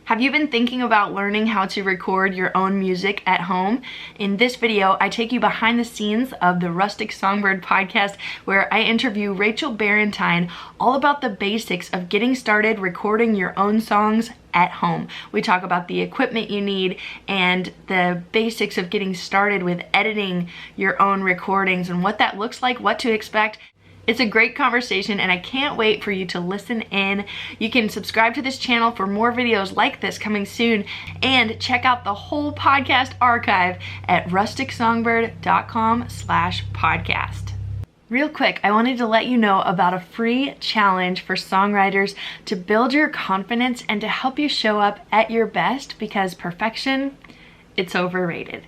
Have you been thinking about learning how to record your own music at home? In this video, I take you behind the scenes of the Rustic Songbird Podcast, where I interview Rachel Barrentine all about the basics of getting started recording your own songs at home. We talk about the equipment you need and the basics of getting started with editing your own recordings and what that looks like, what to expect. It's a great conversation and I can't wait for you to listen in. You can subscribe to this channel for more videos like this coming soon, and check out the whole podcast archive at rusticsongbird.com/podcast. Real quick, I wanted to let you know about a free challenge for songwriters to build your confidence and to help you show up at your best, because perfection, it's overrated.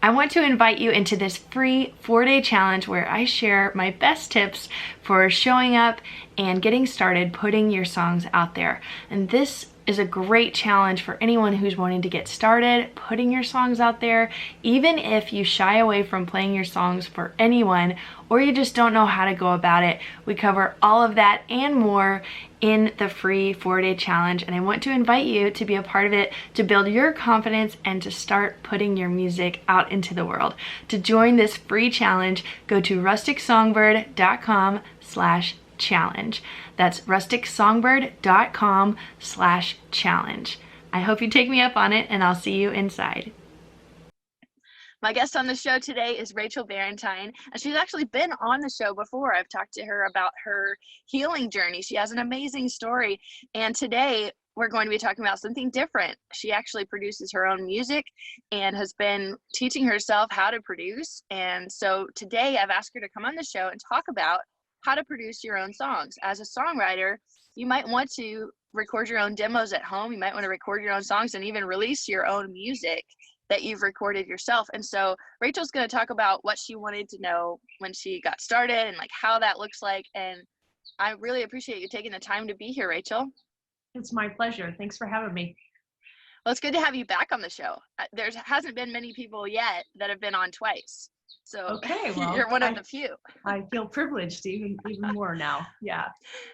I want to invite you into this free 4-day challenge where I share my best tips for showing up and getting started putting your songs out there. And this is a great challenge for anyone who's wanting to get started putting your songs out there, even if you shy away from playing your songs for anyone or you just don't know how to go about it. We cover all of that and more in the free 4-day challenge, and I want to invite you to be a part of it, to build your confidence and to start putting your music out into the world. To join this free challenge, go to rusticsongbird.com/challenge. That's rusticsongbird.com/challenge. I hope you take me up on it, and I'll see you inside. My guest on the show today is Rachel Barrentine, and she's actually been on the show before. I've talked to her about her healing journey. She has an amazing story, and today we're going to be talking about something different. She actually produces her own music and has been teaching herself how to produce, and so today I've asked her to come on the show and talk about how to produce your own songs. As a songwriter, you might want to record your own demos at home. You might want to record your own songs and even release your own music that you've recorded yourself. And so Rachel's going to talk about what she wanted to know when she got started and like how that looks like. And I really appreciate you taking the time to be here, Rachel. It's my pleasure. Thanks for having me. Well, it's good to have you back on the show. There hasn't been many people yet that have been on twice. So okay, well, you're one of the few. I feel privileged even more now. Yeah.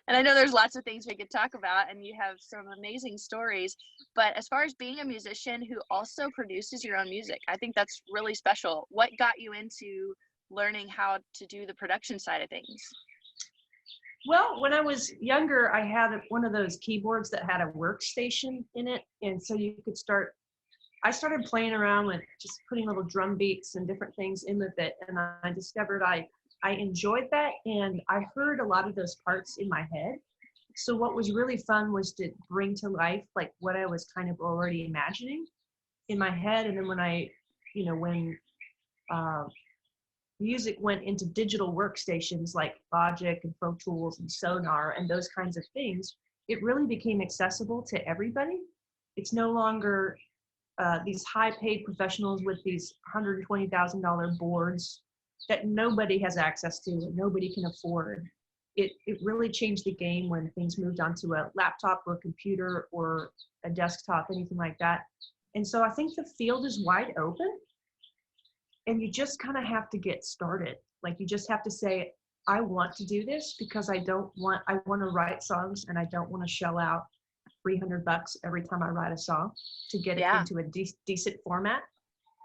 And I know there's lots of things we could talk about, and you have some amazing stories. But as far as being a musician who also produces your own music, I think that's really special. What got you into learning how to do the production side of things? Well, when I was younger, I had one of those keyboards that had a workstation in it. And so you could I started playing around with just putting little drum beats and different things in with it. And I discovered I enjoyed that. And I heard a lot of those parts in my head. So what was really fun was to bring to life like what I was kind of already imagining in my head. And then when music went into digital workstations like Logic and Pro Tools and Sonar and those kinds of things, it really became accessible to everybody. It's no longer these high-paid professionals with these $120,000 boards that nobody has access to and nobody can afford. It really changed the game when things moved onto a laptop or a computer or a desktop, anything like that. And so I think the field is wide open, and you just kind of have to get started. Like you just have to say, I want to do this because I want to write songs and I don't want to shell out $300 every time I write a song to get it into a decent format.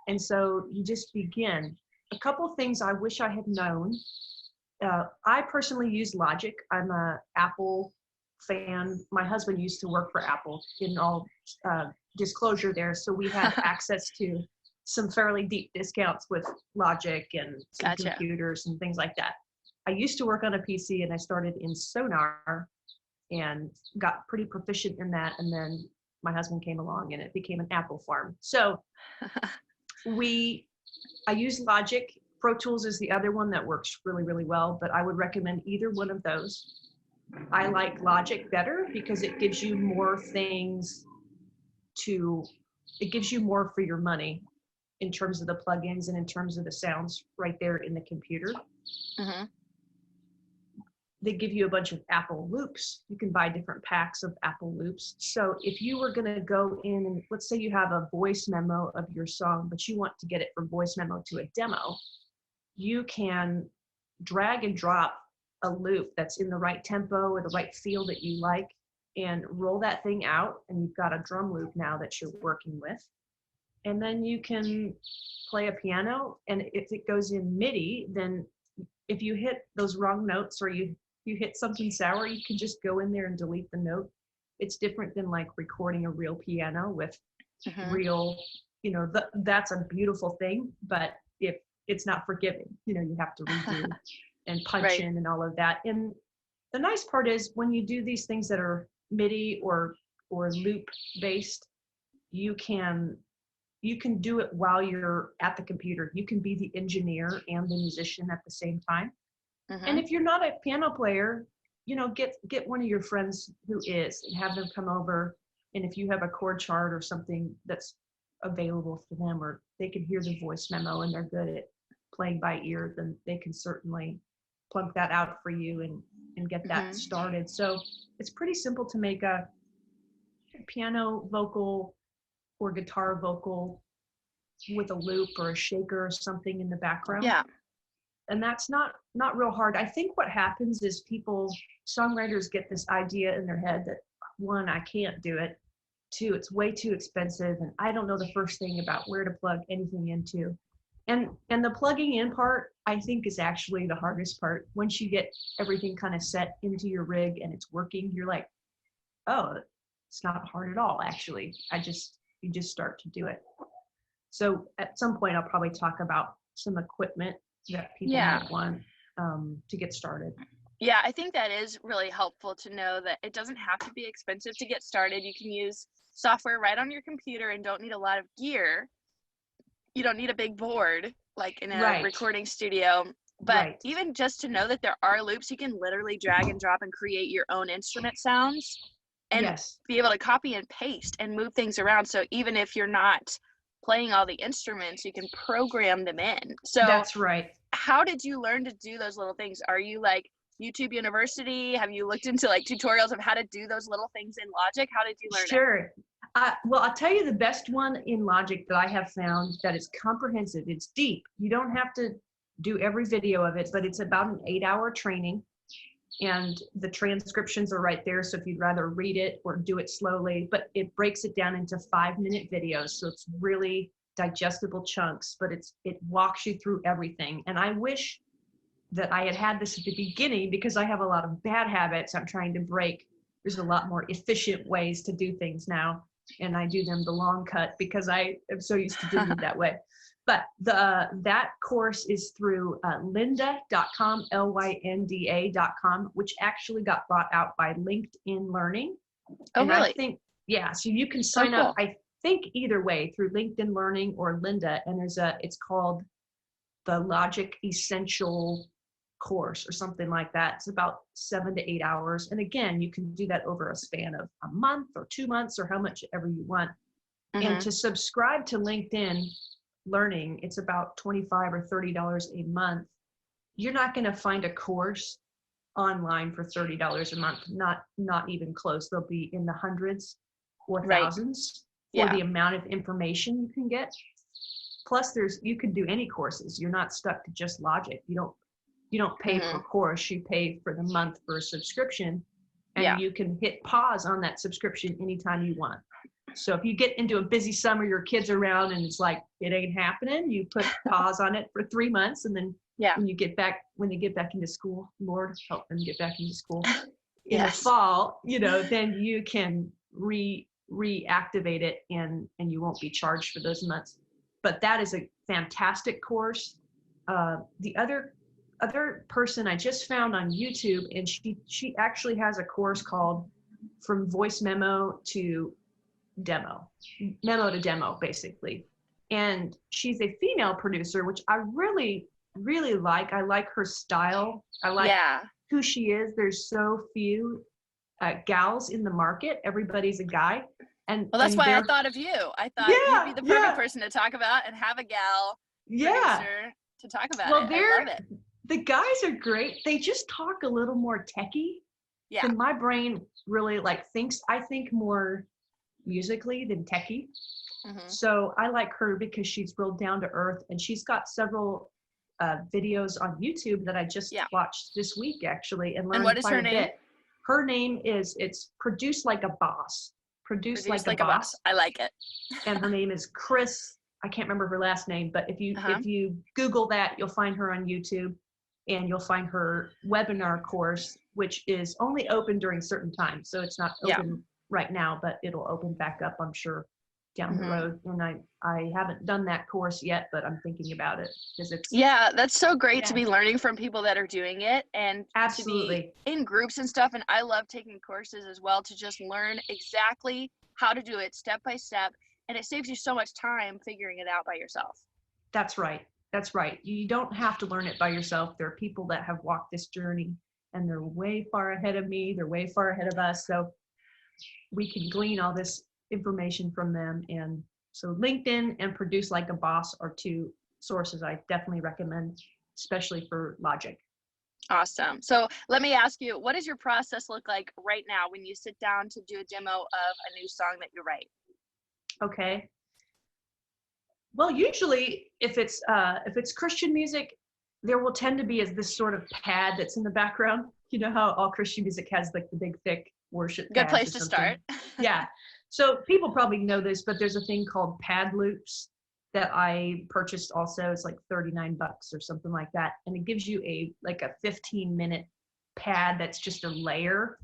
And so you just begin. A couple of things I wish I had known. I personally use Logic. I'm a Apple fan. My husband used to work for Apple, in all disclosure there. So we have access to some fairly deep discounts with Logic and some computers and things like that. I used to work on a PC and I started in Sonar and got pretty proficient in that. And then my husband came along and it became an Apple farm. So I use Logic. Pro Tools is the other one that works really, really well, but I would recommend either one of those. I like Logic better because it gives you more it gives you more for your money in terms of the plugins and in terms of the sounds right there in the computer. Mm-hmm. They give you a bunch of Apple loops. You can buy different packs of Apple loops. So if you were going to go in and let's say you have a voice memo of your song, but you want to get it from voice memo to a demo, you can drag and drop a loop that's in the right tempo or the right feel that you like and roll that thing out, and you've got a drum loop now that you're working with. And then you can play a piano, and if it goes in MIDI, then if you hit those wrong notes or you hit something sour, you can just go in there and delete the note. It's different than like recording a real piano with real, that's a beautiful thing, but if it's not forgiving, you have to redo and punch in and all of that. And the nice part is when you do these things that are MIDI or loop based, you can do it while you're at the computer. You can be the engineer and the musician at the same time. And if you're not a piano player, get one of your friends who is, and have them come over. And if you have a chord chart or something that's available for them, or they can hear the voice memo and they're good at playing by ear, then they can certainly plug that out for you and get that started. So it's pretty simple to make a piano vocal or guitar vocal with a loop or a shaker or something in the background. Yeah. And that's not real hard. I think what happens is songwriters get this idea in their head that, one, I can't do it. Two, it's way too expensive, and I don't know the first thing about where to plug anything into. And the plugging in part, I think, is actually the hardest part. Once you get everything kind of set into your rig and it's working, you're like, oh, it's not hard at all, actually. You just start to do it. So at some point, I'll probably talk about some equipment that people might want to get started. Yeah, I think that is really helpful to know that it doesn't have to be expensive to get started. You can use software right on your computer and don't need a lot of gear. You don't need a big board like in a recording studio. But even just to know that there are loops, you can literally drag and drop and create your own instrument sounds and be able to copy and paste and move things around. So even if you're not playing all the instruments, you can program them in. So that's right. How did you learn to do those little things? Are you like YouTube University? Have you looked into like tutorials of how to do those little things in Logic? How did you learn it? Sure. Well, I'll tell you the best one in Logic that I have found that is comprehensive. It's deep. You don't have to do every video of it, but it's about an 8-hour training, and the transcriptions are right there. So if you'd rather read it or do it slowly, but it breaks it down into 5-minute videos. So it's really digestible chunks, but it walks you through everything. And I wish that I had this at the beginning, because I have a lot of bad habits I'm trying to break. There's a lot more efficient ways to do things now, and I do them the long cut because I am so used to doing it that way. But that course is through lynda.com, lynda.com, which actually got bought out by LinkedIn Learning. Oh, and really? I think, so you can sign up, I think either way, through LinkedIn Learning or Lynda, and it's called the Logic Essential course or something like that. It's about 7 to 8 hours. And again, you can do that over a span of a month or 2 months or how much ever you want. And to subscribe to LinkedIn Learning, it's about $25 or $30 a month. You're not going to find a course online for $30 a month. Not even close. They'll be in the hundreds or thousands for the amount of information you can get. Plus, you can do any courses. You're not stuck to just Logic. You don't pay per course. You pay for the month for a subscription, and you can hit pause on that subscription anytime you want. So if you get into a busy summer, your kids are around and it's like, it ain't happening, you put pause on it for 3 months. And then when they get back into school, Lord help them get back into school in the fall, then you can reactivate it and you won't be charged for those months. But that is a fantastic course. The other person I just found on YouTube, and she actually has a course called From Voice Memo to Demo basically. And she's a female producer, which I really, really like. I like her style. I like who she is. There's so few gals in the market. Everybody's a guy. And that's why I thought of you. I thought you'd be the perfect person to talk about and have a gal producer to talk about it. I love it. The guys are great. They just talk a little more techie. Yeah. And my brain really thinks. I think more musically than techie. So I like her because she's real down to earth, and she's got several videos on YouTube that I just watched this week actually, and learned what is quite her a name? bit. Her name is, it's Produce Like a Boss. Produce Like a Boss. I like it. And her name is Chris. I can't remember her last name, but if you Google that, you'll find her on YouTube, and you'll find her webinar course, which is only open during certain times. So it's not open right now, but it'll open back up, I'm sure, down the road. And I haven't done that course yet, but I'm thinking about it because it's that's so great to be learning from people that are doing it, and absolutely to be in groups and stuff. And I love taking courses as well to just learn exactly how to do it step by step, and it saves you so much time figuring it out by yourself. That's right. That's right. You don't have to learn it by yourself. There are people that have walked this journey, and they're way far ahead of me. They're way far ahead of us. So we can glean all this information from them. And so LinkedIn and Produce Like a Boss are two sources I definitely recommend, especially for Logic. Awesome. So let me ask you, what does your process look like right now when you sit down to do a demo of a new song that you write? Okay. Well, usually if it's Christian music, there will tend to be this sort of pad that's in the background. You know how all Christian music has like the big thick worship good place to start. Yeah. So people probably know this, but there's a thing called pad loops that I purchased also. It's like $39 or something like that. And it gives you a 15-minute pad that's just a layer.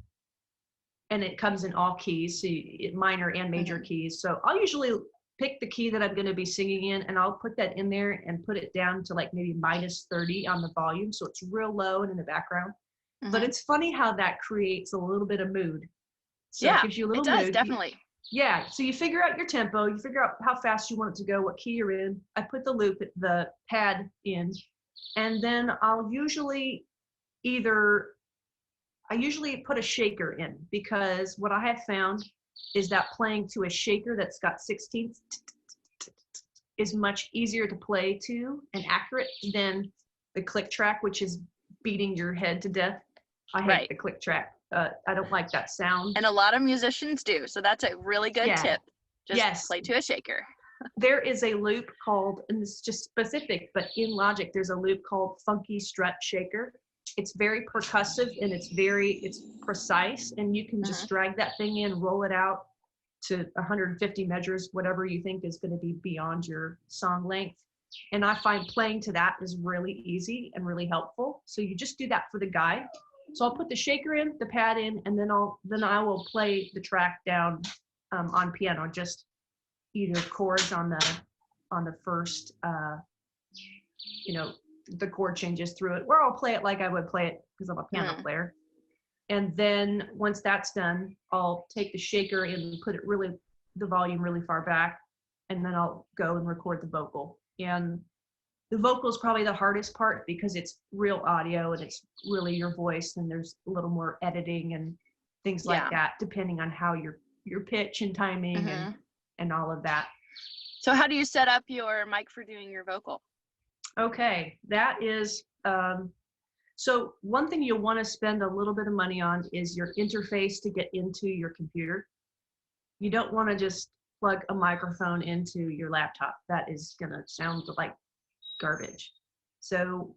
And it comes in all keys, so minor and major keys. So I'll usually pick the key that I'm going to be singing in, and I'll put that in there and put it down to like maybe -30 on the volume. So it's real low and in the background. But it's funny how that creates a little bit of mood. So it gives you a little mood. Definitely. So you figure out your tempo, you figure out how fast you want it to go, what key you're in. I put the pad in, and then I'll usually put a shaker in, because what I have found is that playing to a shaker that's got 16ths is much easier to play to and accurate than the click track, which is beating your head to death. I hate the click track. I don't like that sound. And a lot of musicians do. So that's a really good tip. Just play to a shaker. There is a loop called, and this is just specific, but in Logic, there's a loop called Funky Strut Shaker. It's very percussive and it's precise, and you can just drag that thing in, roll it out to 150 measures, whatever you think is going to be beyond your song length. And I find playing to that is really easy and really helpful. So you just do that for the guide. So I'll put the shaker in, the pad in, and then I will play the track down on piano, just either chords on the first, the chord changes through it, or I'll play it like I would play it because I'm a piano player. And then once that's done, I'll take the shaker and put it the volume really far back, and then I'll go and record the vocal. And the vocal is probably the hardest part because it's real audio and it's really your voice, and there's a little more editing and things like that, depending on how your pitch and timing and all of that. So how do you set up your mic for doing your vocal? Okay, that is, so one thing you'll want to spend a little bit of money on is your interface to get into your computer. You don't want to just plug a microphone into your laptop. That is going to sound like garbage. So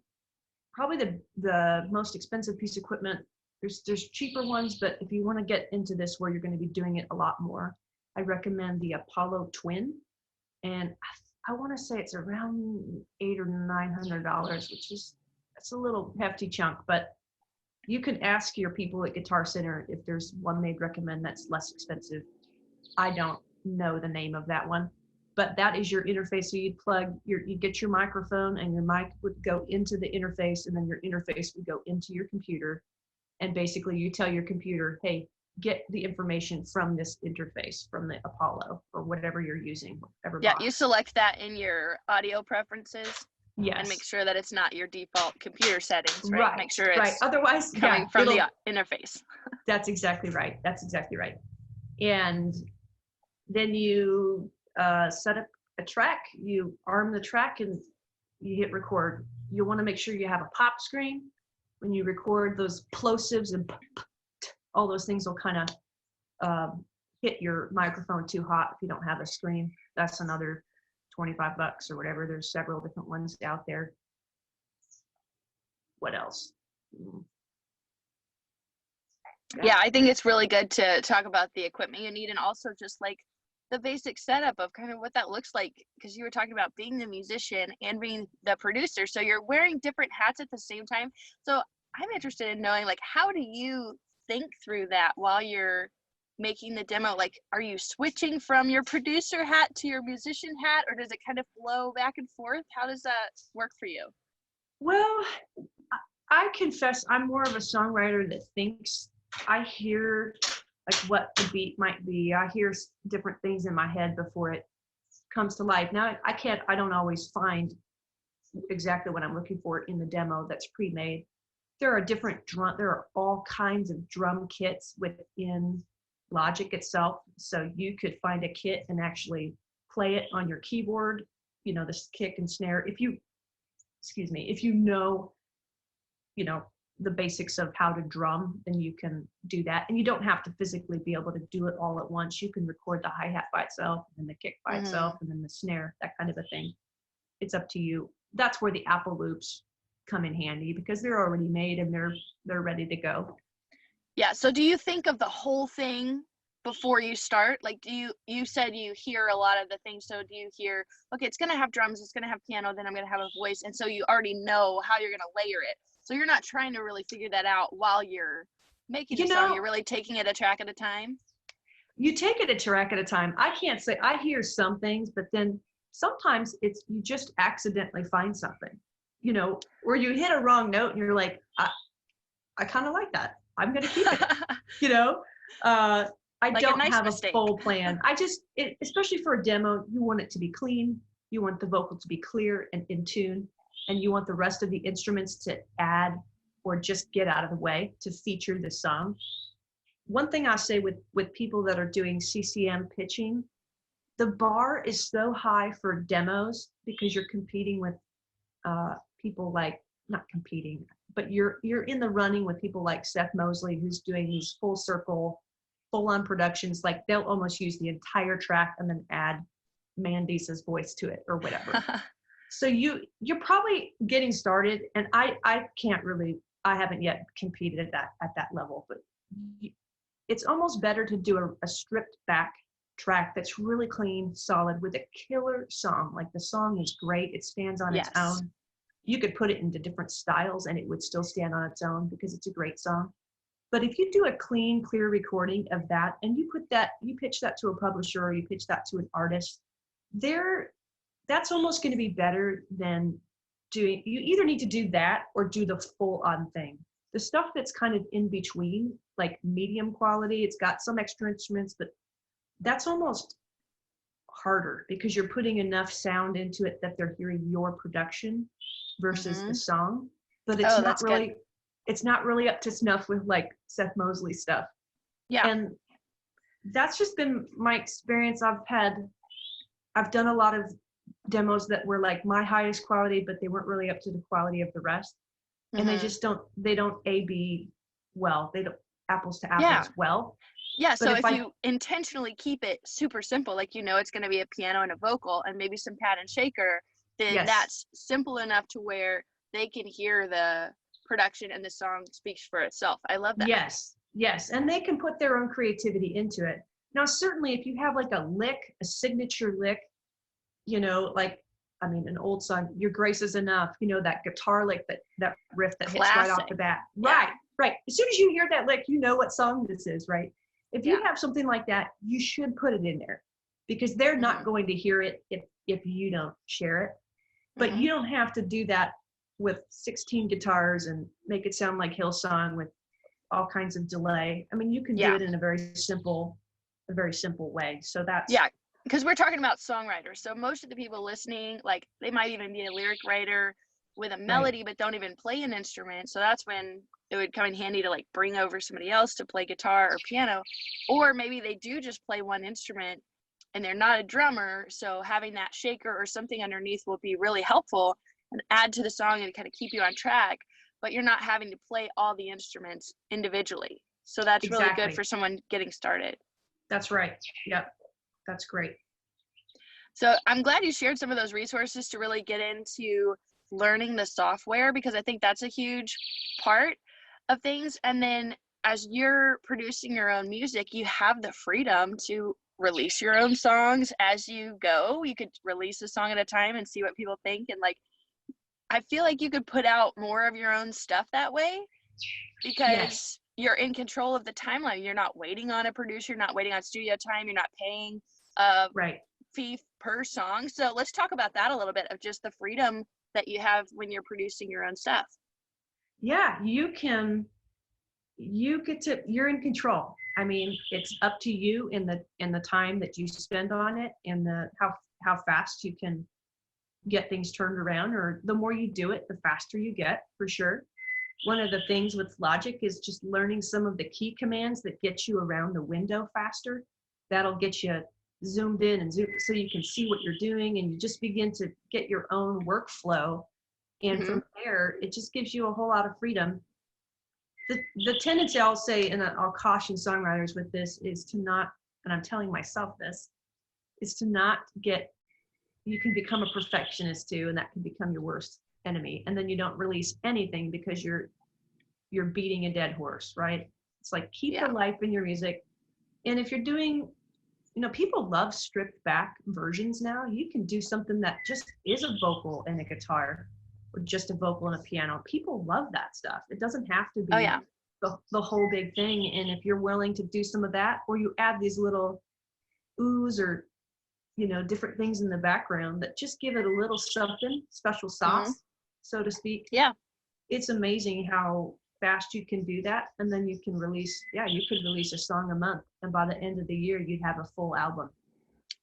probably the most expensive piece of equipment, there's cheaper ones, but if you want to get into this where you're going to be doing it a lot more, I recommend the Apollo Twin. And I want to say it's around $800 or $900, which is, that's a little hefty chunk, but you can ask your people at Guitar Center if there's one they'd recommend that's less expensive. I don't know the name of that one, but that is your interface. So you get your microphone, and your mic would go into the interface, and then your interface would go into your computer. And basically you tell your computer, hey, get the information from this interface, from the Apollo or whatever you're using. You select that in your audio preferences. Yes. And make sure that it's not your default computer settings, right? Make sure it's otherwise coming from the interface. That's exactly right. And then you set up a track, you arm the track, and you hit record. You want to make sure you have a pop screen when you record. Those plosives and all those things will kind of hit your microphone too hot if you don't have a screen. That's another $25 or whatever. There's several different ones out there. What else? Yeah, I think it's really good to talk about the equipment you need, and also just like the basic setup of kind of what that looks like, because you were talking about being the musician and being the producer, so you're wearing different hats at the same time. So I'm interested in knowing, like, how do you think through that while you're making the demo? Like, are you switching from your producer hat to your musician hat, or does it kind of flow back and forth? How does that work for you? Well, I confess I'm more of a songwriter that thinks. I hear like what the beat might be. I hear different things in my head before it comes to life. Now I don't always find exactly what I'm looking for in the demo that's pre-made. There are all kinds of drum kits within Logic itself. So you could find a kit and actually play it on your keyboard, this kick and snare. If you know, the basics of how to drum, then you can do that. And you don't have to physically be able to do it all at once. You can record the hi-hat by itself, and then the kick by itself, and then the snare, that kind of a thing. It's up to you. That's where the Apple loops come in handy, because they're already made and they're ready to go. Yeah, so do you think of the whole thing before you start? Like, you said you hear a lot of the things, so do you hear, okay, it's gonna have drums, it's gonna have piano, then I'm gonna have a voice, and so you already know how you're gonna layer it. So you're not trying to really figure that out while you're making the song. You're really taking it a track at a time? You take it a track at a time. I can't say, I hear some things, but then sometimes you just accidentally find something, or you hit a wrong note and you're like, I kind of like that. I'm going to keep it, I like don't have mistake. A full plan. Especially for a demo, you want it to be clean. You want the vocal to be clear and in tune. And you want the rest of the instruments to add or just get out of the way to feature the song. One thing I say with people that are doing CCM pitching, the bar is so high for demos because you're competing with people like, not competing, but you're in the running with people like Seth Mosley, who's doing these full circle, full-on productions. Like, they'll almost use the entire track and then add Mandisa's voice to it or whatever. So you're probably getting started, and I haven't yet competed at that level, but it's almost better to do a stripped back track that's really clean, solid, with a killer song. Like, the song is great, it stands on its own. You could put it into different styles and it would still stand on its own because it's a great song. But if you do a clean, clear recording of that, and you pitch that to a publisher, or you pitch that to an artist, that's almost going to be better than you either need to do that or do the full on thing. The stuff that's kind of in between, like medium quality, it's got some extra instruments, but that's almost harder because you're putting enough sound into it that they're hearing your production versus the song. But it's not really up to snuff with like Seth Mosley stuff. Yeah. And that's just been my experience. I've done a lot of demos that were like my highest quality, but they weren't really up to the quality of the rest. And they don't A/B well. They don't apples to apples well. Yeah, so if you intentionally keep it super simple, like, it's going to be a piano and a vocal and maybe some pad and shaker, then that's simple enough to where they can hear the production and the song speaks for itself. I love that. Yes, and they can put their own creativity into it. Now, certainly if you have like a signature lick, an old song, Your Grace Is Enough, that guitar lick, that riff that hits right off the bat. Yeah. Right. As soon as you hear that lick, you know what song this is, right? If you have something like that, you should put it in there, because they're not going to hear it if you don't share it. But you don't have to do that with 16 guitars and make it sound like Hillsong with all kinds of delay. I mean, you can do it in a very simple way. So that's because we're talking about songwriters. So most of the people listening, like, they might even be a lyric writer with a melody, but don't even play an instrument. So that's when it would come in handy to like bring over somebody else to play guitar or piano, or maybe they do just play one instrument and they're not a drummer. So having that shaker or something underneath will be really helpful and add to the song and kind of keep you on track, but you're not having to play all the instruments individually. So that's really good for someone getting started. That's right. Yep. That's great. So I'm glad you shared some of those resources to really get into learning the software, because I think that's a huge part of things. And then as you're producing your own music, you have the freedom to release your own songs as you go. You could release a song at a time and see what people think. And like, I feel like you could put out more of your own stuff that way because Yes. you're in control of the timeline. You're not waiting on a producer, you're not waiting on studio time, you're not paying a Right. fee per song. So let's talk about that a little bit, of just the freedom that you have when you're producing your own stuff. Yeah, you're in control. I mean, it's up to you in the time that you spend on it, and the how fast you can get things turned around, or the more you do it, the faster you get, for sure. One of the things with Logic is just learning some of the key commands that get you around the window faster. That'll get you zoomed in and so you can see what you're doing, and you just begin to get your own workflow. And from there, it just gives you a whole lot of freedom. The tendency, I'll say, and I'll caution songwriters with this, is to not, and I'm telling myself this, is to not you can become a perfectionist too, and that can become your worst enemy. And then you don't release anything because you're beating a dead horse, right? It's like, keep the life in your music. And if you're doing, people love stripped back versions now. You can do something that just is a vocal and a guitar, or just a vocal and a piano. People love that stuff. It doesn't have to be the whole big thing. And if you're willing to do some of that, or you add these little oohs or different things in the background that just give it a little something, special sauce, so to speak. Yeah. It's amazing how fast you can do that. And then you can you could release a song a month. And by the end of the year, you'd have a full album.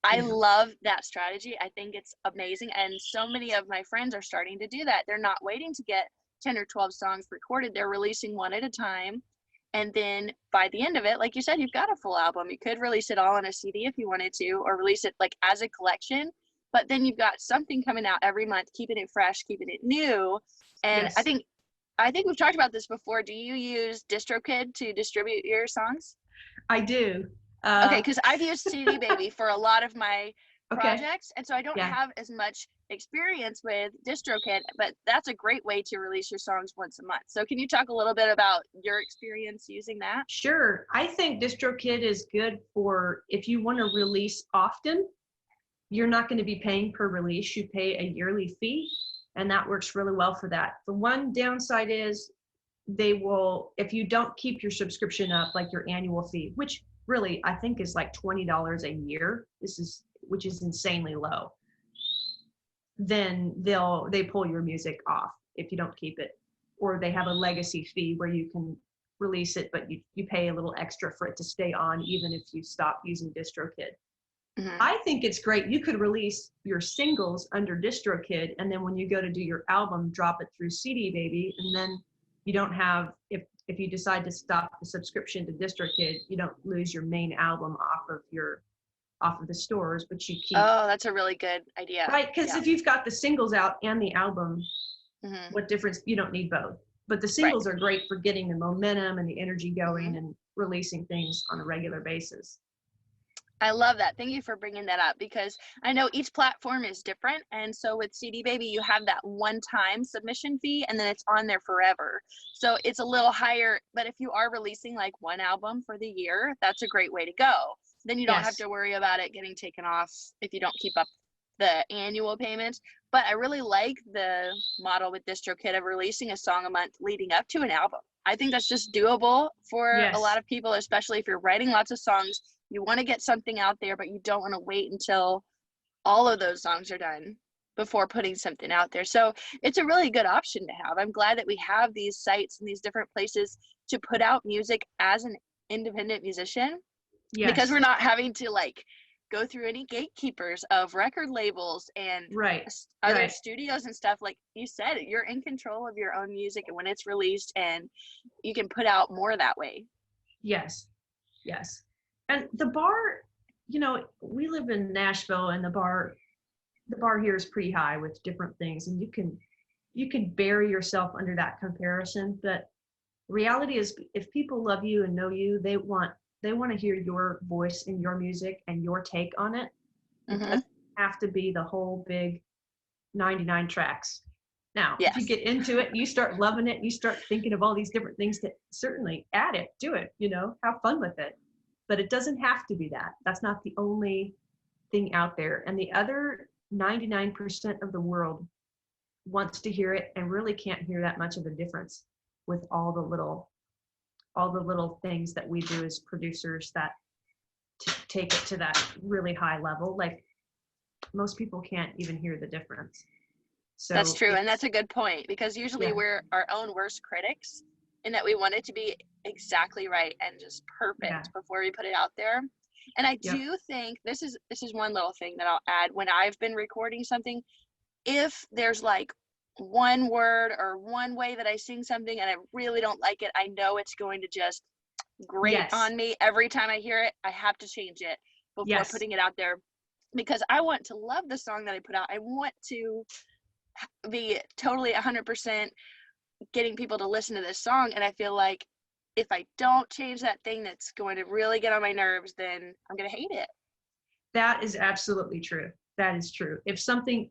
I love that strategy. I think it's amazing. And so many of my friends are starting to do that. They're not waiting to get 10 or 12 songs recorded. They're releasing one at a time. And then by the end of it, like you said, you've got a full album. You could release it all on a CD if you wanted to, or release it like as a collection. But then you've got something coming out every month, keeping it fresh, keeping it new. And Yes. I think we've talked about this before. Do you use DistroKid to distribute your songs? I do. Okay, because I've used CD Baby for a lot of my projects, and so I don't have as much experience with DistroKid, but that's a great way to release your songs once a month. So can you talk a little bit about your experience using that? Sure. I think DistroKid is good for if you want to release often. You're not going to be paying per release. You pay a yearly fee, and that works really well for that. The one downside is they will, if you don't keep your subscription up, like your annual fee, which really I think is like $20 a year, which is insanely low, then they pull your music off if you don't keep it. Or they have a legacy fee where you can release it, but you pay a little extra for it to stay on, even if you stop using DistroKid. I think it's great. You could release your singles under DistroKid, and then when you go to do your album, drop it through CD Baby, and then you don't have, if you decide to stop the subscription to DistroKid, you don't lose your main album off of the stores, but you keep. Oh, that's a really good idea. Right, because if you've got the singles out and the album, what difference? You don't need both. But the singles are great for getting the momentum and the energy going and releasing things on a regular basis. I love that. Thank you for bringing that up, because I know each platform is different. And so with CD Baby, you have that one-time submission fee, and then it's on there forever. So it's a little higher, but if you are releasing like one album for the year, that's a great way to go. Then you don't have to worry about it getting taken off if you don't keep up the annual payments. But I really like the model with DistroKid of releasing a song a month leading up to an album. I think that's just doable for a lot of people, especially if you're writing lots of songs. You want to get something out there, but you don't want to wait until all of those songs are done before putting something out there. So it's a really good option to have. I'm glad that we have these sites and these different places to put out music as an independent musician, because we're not having to like go through any gatekeepers of record labels and other studios and stuff. Like you said, you're in control of your own music and when it's released, and you can put out more that way. Yes. And the bar, we live in Nashville, and the bar here is pretty high with different things, and you can bury yourself under that comparison. But reality is, if people love you and know you, they want to hear your voice in your music and your take on it. It doesn't have to be the whole big 99 tracks. Now, if you get into it, you start loving it, you start thinking of all these different things to certainly add it, do it, have fun with it. But it doesn't have to be that. That's not the only thing out there. And the other 99% of the world wants to hear it and really can't hear that much of a difference with all the little things that we do as producers that to take it to that really high level. Like most people can't even hear the difference. So that's true. And that's a good point, because usually we're our own worst critics in that we want it to be exactly right and just perfect before we put it out there. And I do think this is one little thing that I'll add when I've been recording something. If there's like one word or one way that I sing something and I really don't like it, I know it's going to just grate on me every time I hear it. I have to change it before putting it out there, because I want to love the song that I put out. I want to be totally 100% getting people to listen to this song. And I feel like if I don't change that thing that's going to really get on my nerves, then I'm going to hate it. That is absolutely true. That is true. If something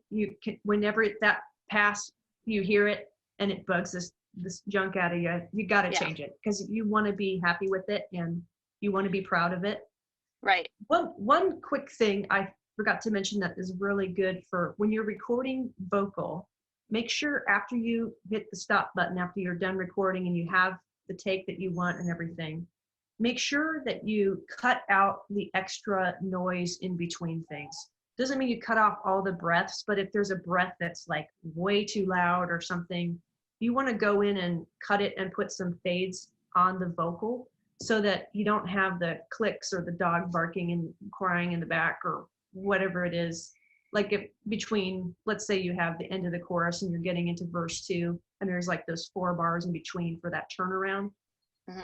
whenever that pass, you hear it and it bugs this junk out of you, you got to change it, because you want to be happy with it and you want to be proud of it. Right. One quick thing I forgot to mention that is really good for when you're recording vocal, make sure after you hit the stop button, after you're done recording and you have the take that you want and everything, make sure that you cut out the extra noise in between things. Doesn't mean you cut off all the breaths, but if there's a breath that's like way too loud or something, you want to go in and cut it and put some fades on the vocal so that you don't have the clicks or the dog barking and crying in the back or whatever it is. Like if between, let's say you have the end of the chorus and you're getting into verse 2 and there's like those 4 bars in between for that turnaround.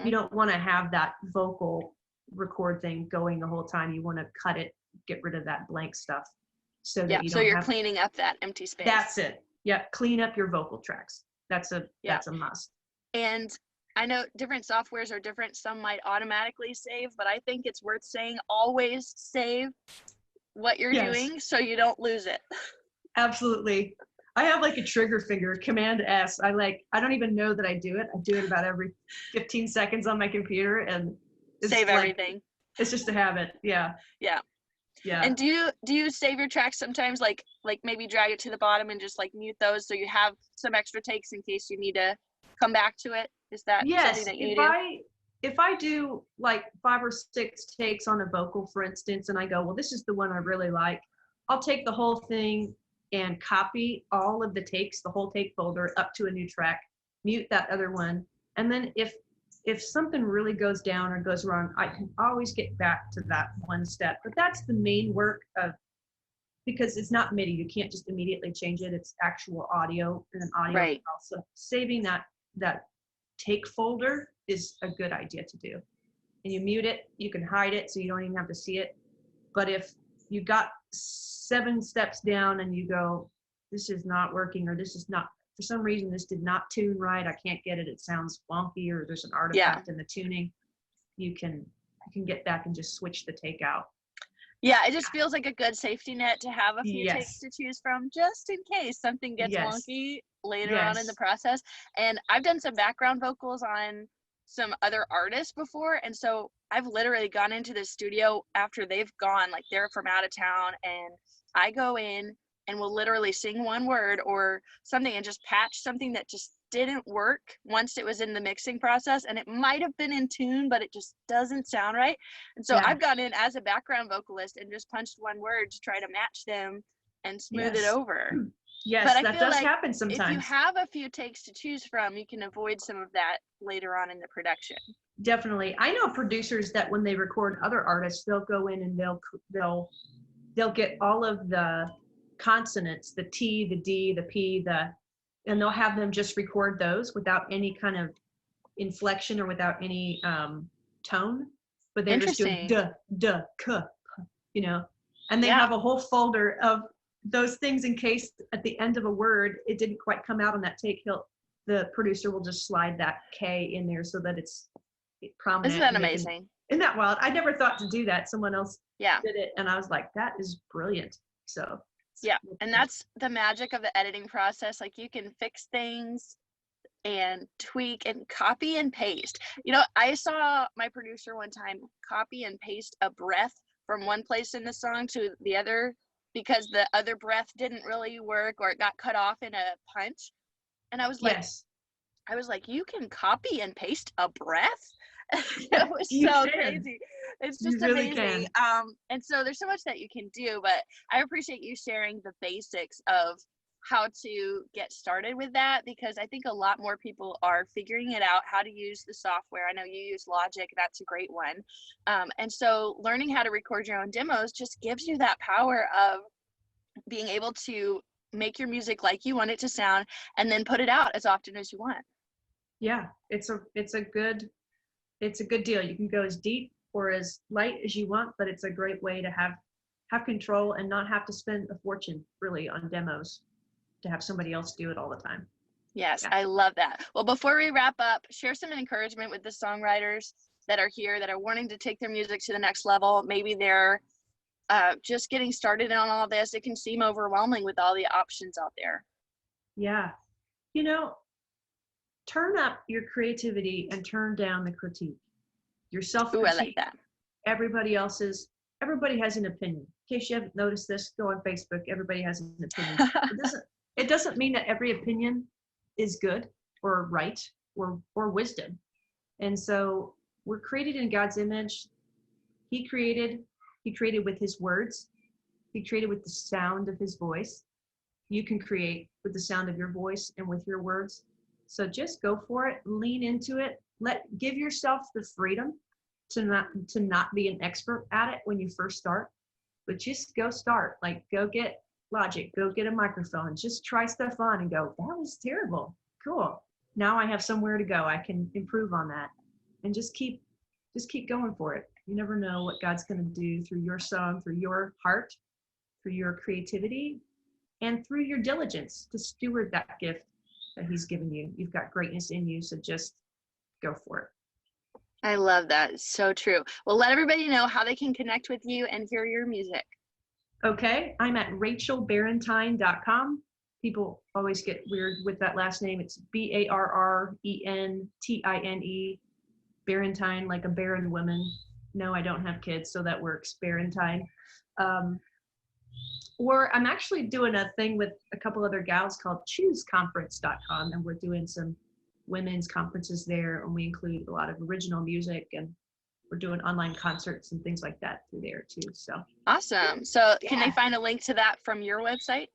You don't want to have that vocal record thing going the whole time. You want to cut it, get rid of that blank stuff so that you don't you're cleaning up that empty space. That's it. Clean up your vocal tracks. That's a must. And I know different softwares are different. Some might automatically save, but I think it's worth saying always save what you're doing so you don't lose it. Absolutely. I have like a trigger finger, Command S. I don't even know that I do it. I do it about every 15 seconds on my computer and save everything. It's just a habit. Yeah. And do you save your tracks sometimes, like maybe drag it to the bottom and just like mute those so you have some extra takes in case you need to come back to it? Is that something that you do? If I do like 5 or 6 takes on a vocal, for instance, and I go, well, this is the one I really like, I'll take the whole thing and copy all of the takes, the whole take folder up to a new track, mute that other one. And then if something really goes down or goes wrong, I can always get back to that one step. But that's the main work because it's not MIDI. You can't just immediately change it. It's actual audio and an audio file. So saving that take folder is a good idea to do. And you mute it, you can hide it so you don't even have to see it. But if you got 7 steps down and you go, this is not working, or this is not, for some reason, this did not tune right, I can't get it, it sounds wonky, or there's an artifact in the tuning, you can get back and just switch the take out. Yeah, it just feels like a good safety net to have a few takes to choose from, just in case something gets wonky later on in the process. And I've done some background vocals on some other artists before, and so I've literally gone into the studio after they've gone, like they're from out of town, and I go in and will literally sing one word or something and just patch something that just didn't work once it was in the mixing process, and it might have been in tune, but it just doesn't sound right. And so I've gone in as a background vocalist and just punched one word to try to match them and smooth it over. Yes, but that does happen sometimes. If you have a few takes to choose from, you can avoid some of that later on in the production. Definitely. I know producers that when they record other artists, they'll go in and they'll get all of the consonants, the T, the D, the P, and they'll have them just record those without any kind of inflection or without any tone. But they're just doing duh, k, and they have a whole folder of those things in case at the end of a word it didn't quite come out on that take. The producer will just slide that K in there so that it's prominent. Isn't that amazing? Isn't that wild? I never thought to do that. Someone else did it, and I was like, that is brilliant. So Yeah, and that's the magic of the editing process. Like, you can fix things and tweak and copy and paste. You know, I saw my producer one time copy and paste a breath from one place in the song to the other because the other breath didn't really work or it got cut off in a punch. And I was like, Yes. you can copy and paste a breath? It was so crazy. It's just really amazing. And so there's so much that you can do, but I appreciate you sharing the basics of how to get started with that, because I think a lot more people are figuring it out, how to use the software. I know you use Logic, that's a great one. And so learning how to record your own demos just gives you that power of being able to make your music like you want it to sound and then put it out as often as you want. Yeah, it's a good deal. You can go as deep or as light as you want, but it's a great way to have control and not have to spend a fortune really on demos, to have somebody else do it all the time. Yes, Yeah. I love that. Well, before we wrap up, share some encouragement with the songwriters that are here, that are wanting to take their music to the next level. Maybe they're just getting started on all this. It can seem overwhelming with all the options out there. Yeah. You know, turn up your creativity and turn down the critique. Your self-critique. Ooh, I like that. Everybody has an opinion. In case you haven't noticed this, go on Facebook. Everybody has an opinion. It doesn't mean that every opinion is good or right or wisdom. And so we're created in God's image. He created with his words. He created with the sound of his voice. You can create with the sound of your voice and with your words. So just go for it, lean into it. Give yourself the freedom to not be an expert at it when you first start, but just go start. Like, go get Logic, go get a microphone, just try stuff on and go, that was terrible. Cool. Now I have somewhere to go. I can improve on that, and just keep going for it. You never know what God's going to do through your song, through your heart, through your creativity, and through your diligence to steward that gift that he's given you. You've got greatness in you, so just go for it. I love that. It's so true. Well, let everybody know how they can connect with you and hear your music. Okay, I'm at rachelbarrentine.com. People always get weird with that last name. It's Barrentine, Barrentine, like a barren woman. No, I don't have kids, so that works, Barrentine. Or I'm actually doing a thing with a couple other gals called chooseconference.com, and we're doing some women's conferences there, and we include a lot of original music, and we're doing online concerts and things like that through there too. So awesome. So can they find a link to that from your website?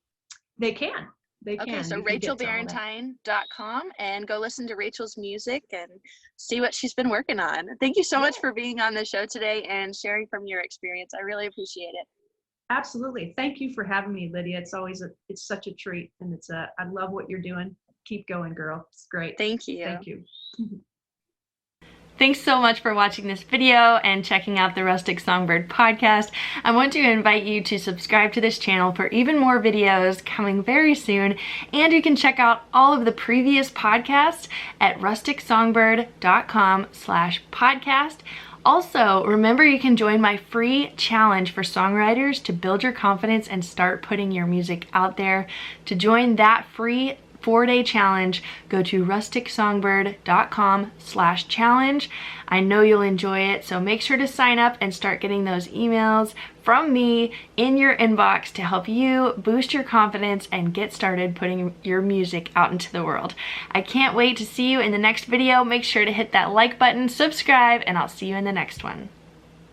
They can. Okay, so rachelbarrentine.com, and go listen to Rachel's music and see what she's been working on. Thank you so much for being on the show today and sharing from your experience. I really appreciate it. Absolutely. Thank you for having me, Lydia. It's such a treat, and I love what you're doing. Keep going, girl. It's great. Thank you. Thank you. Thanks so much for watching this video and checking out the Rustic Songbird podcast. I want to invite you to subscribe to this channel for even more videos coming very soon. And you can check out all of the previous podcasts at rusticsongbird.com/podcast. Also, remember you can join my free challenge for songwriters to build your confidence and start putting your music out there. To join that free 4-day challenge, go to rusticsongbird.com/challenge. I know you'll enjoy it, so make sure to sign up and start getting those emails from me in your inbox to help you boost your confidence and get started putting your music out into the world. I can't wait to see you in the next video. Make sure to hit that like button, subscribe, and I'll see you in the next one.